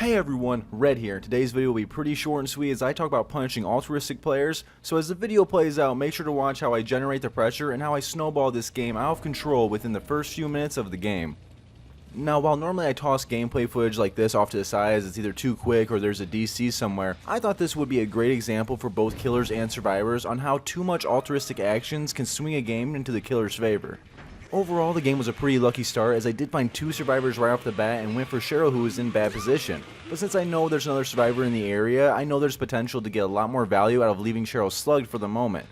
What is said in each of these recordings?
Hey everyone, Red here. Today's video will be pretty short and sweet as I talk about punishing altruistic players, so as the video plays out, make sure to watch how I generate the pressure and how I snowball this game out of control within the first few minutes of the game. Now, while normally I toss gameplay footage like this off to the side as it's either too quick or there's a DC somewhere, I thought this would be a great example for both killers and survivors on how too much altruistic actions can swing a game into the killer's favor. Overall, the game was a pretty lucky start as I did find two survivors right off the bat and went for Cheryl, who was in bad position. But since I know there's another survivor in the area, I know there's potential to get a lot more value out of leaving Cheryl slugged for the moment.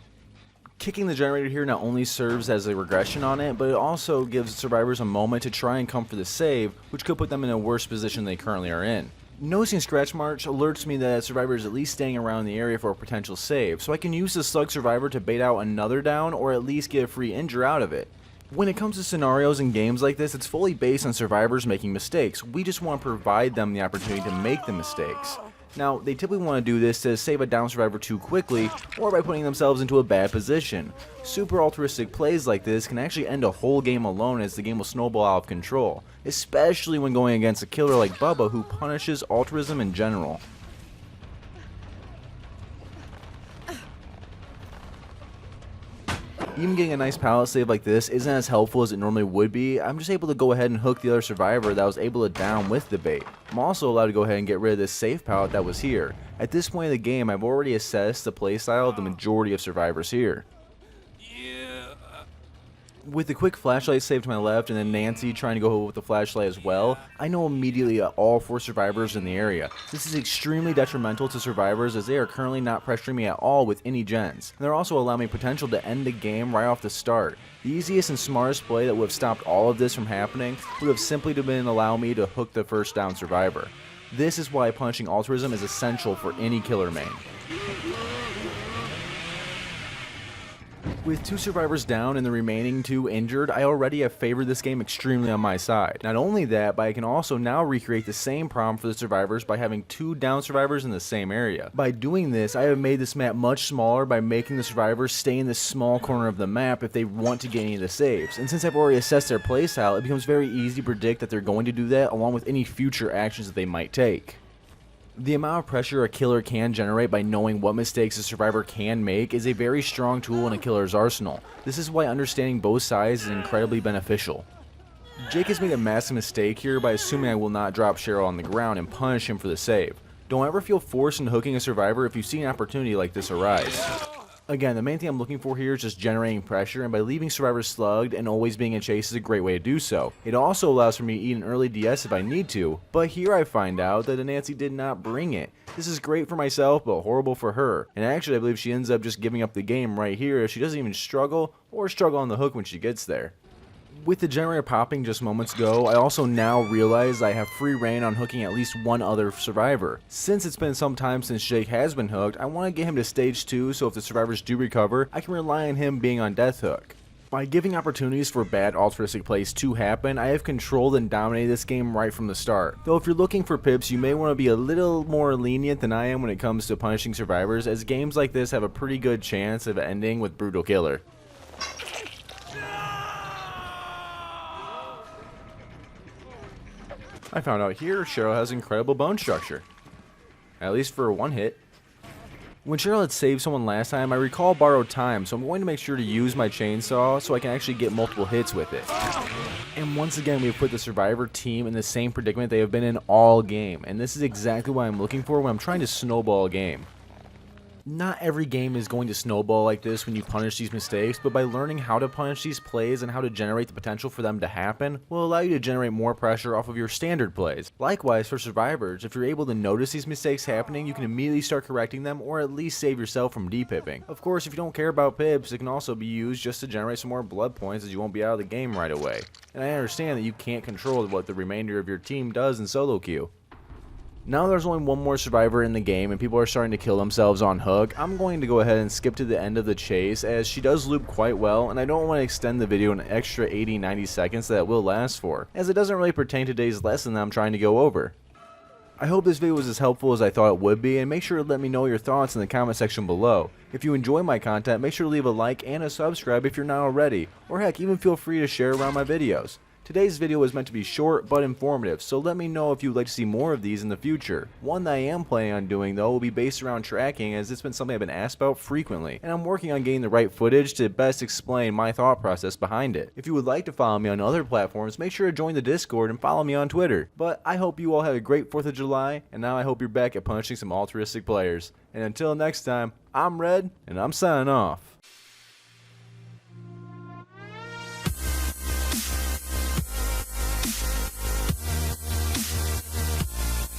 Kicking the generator here not only serves as a regression on it, but it also gives survivors a moment to try and come for the save, which could put them in a worse position they currently are in. Noticing scratch marks alerts me that a survivor is at least staying around the area for a potential save, so I can use the slug survivor to bait out another down or at least get a free injure out of it. When it comes to scenarios in games like this, it's fully based on survivors making mistakes. We just want to provide them the opportunity to make the mistakes. Now, they typically want to do this to save a down survivor too quickly, or by putting themselves into a bad position. Super altruistic plays like this can actually end a whole game alone as the game will snowball out of control, especially when going against a killer like Bubba who punishes altruism in general. Even getting a nice pallet save like this isn't as helpful as it normally would be. I'm just able to go ahead and hook the other survivor that was able to down with the bait. I'm also allowed to go ahead and get rid of this safe pallet that was here. At this point in the game, I've already assessed the playstyle of the majority of survivors here. With the quick flashlight save to my left and then Nancy trying to go with the flashlight as well, I know immediately all four survivors in the area. This is extremely detrimental to survivors as they are currently not pressuring me at all with any gens. And they're also allowing me potential to end the game right off the start. The easiest and smartest play that would have stopped all of this from happening would have simply been allow me to hook the first down survivor. This is why punishing altruism is essential for any killer main. With two survivors down and the remaining two injured, I already have favored this game extremely on my side. Not only that, but I can also now recreate the same problem for the survivors by having two down survivors in the same area. By doing this, I have made this map much smaller by making the survivors stay in this small corner of the map if they want to get any of the saves. And since I've already assessed their playstyle, it becomes very easy to predict that they're going to do that along with any future actions that they might take. The amount of pressure a killer can generate by knowing what mistakes a survivor can make is a very strong tool in a killer's arsenal. This is why understanding both sides is incredibly beneficial. Jake has made a massive mistake here by assuming I will not drop Cheryl on the ground and punish him for the save. Don't ever feel forced into hooking a survivor if you see an opportunity like this arise. Again, the main thing I'm looking for here is just generating pressure, and by leaving survivors slugged and always being in chase is a great way to do so. It also allows for me to eat an early DS if I need to, but here I find out that Nancy did not bring it. This is great for myself, but horrible for her. And actually I believe she ends up just giving up the game right here as she doesn't even struggle or struggle on the hook when she gets there. With the generator popping just moments ago, I also now realize I have free reign on hooking at least one other survivor. Since it's been some time since Jake has been hooked, I want to get him to stage 2 so if the survivors do recover, I can rely on him being on death hook. By giving opportunities for bad altruistic plays to happen, I have controlled and dominated this game right from the start. Though if you're looking for pips, you may want to be a little more lenient than I am when it comes to punishing survivors, as games like this have a pretty good chance of ending with brutal killer. I found out here Cheryl has incredible bone structure, at least for one hit. When Cheryl had saved someone last time, I recall borrowed time, so I'm going to make sure to use my chainsaw so I can actually get multiple hits with it. And once again, we've put the survivor team in the same predicament they have been in all game, and this is exactly what I'm looking for when I'm trying to snowball a game. Not every game is going to snowball like this when you punish these mistakes, but by learning how to punish these plays and how to generate the potential for them to happen will allow you to generate more pressure off of your standard plays. Likewise for survivors, if you're able to notice these mistakes happening, you can immediately start correcting them or at least save yourself from depipping. Of course, if you don't care about pips, it can also be used just to generate some more blood points as you won't be out of the game right away. And I understand that you can't control what the remainder of your team does in solo queue. Now there's only one more survivor in the game and people are starting to kill themselves on hook, I'm going to go ahead and skip to the end of the chase as she does loop quite well and I don't want to extend the video an extra 80-90 seconds that it will last for, as it doesn't really pertain to today's lesson that I'm trying to go over. I hope this video was as helpful as I thought it would be, and make sure to let me know your thoughts in the comment section below. If you enjoy my content, make sure to leave a like and a subscribe if you're not already, or heck, even feel free to share around my videos. Today's video was meant to be short but informative, so let me know if you would like to see more of these in the future. One that I am planning on doing though will be based around tracking, as it's been something I've been asked about frequently, and I'm working on getting the right footage to best explain my thought process behind it. If you would like to follow me on other platforms, make sure to join the Discord and follow me on Twitter. But I hope you all have a great 4th of July, and now I hope you're back at punishing some altruistic players. And until next time, I'm Red, and I'm signing off.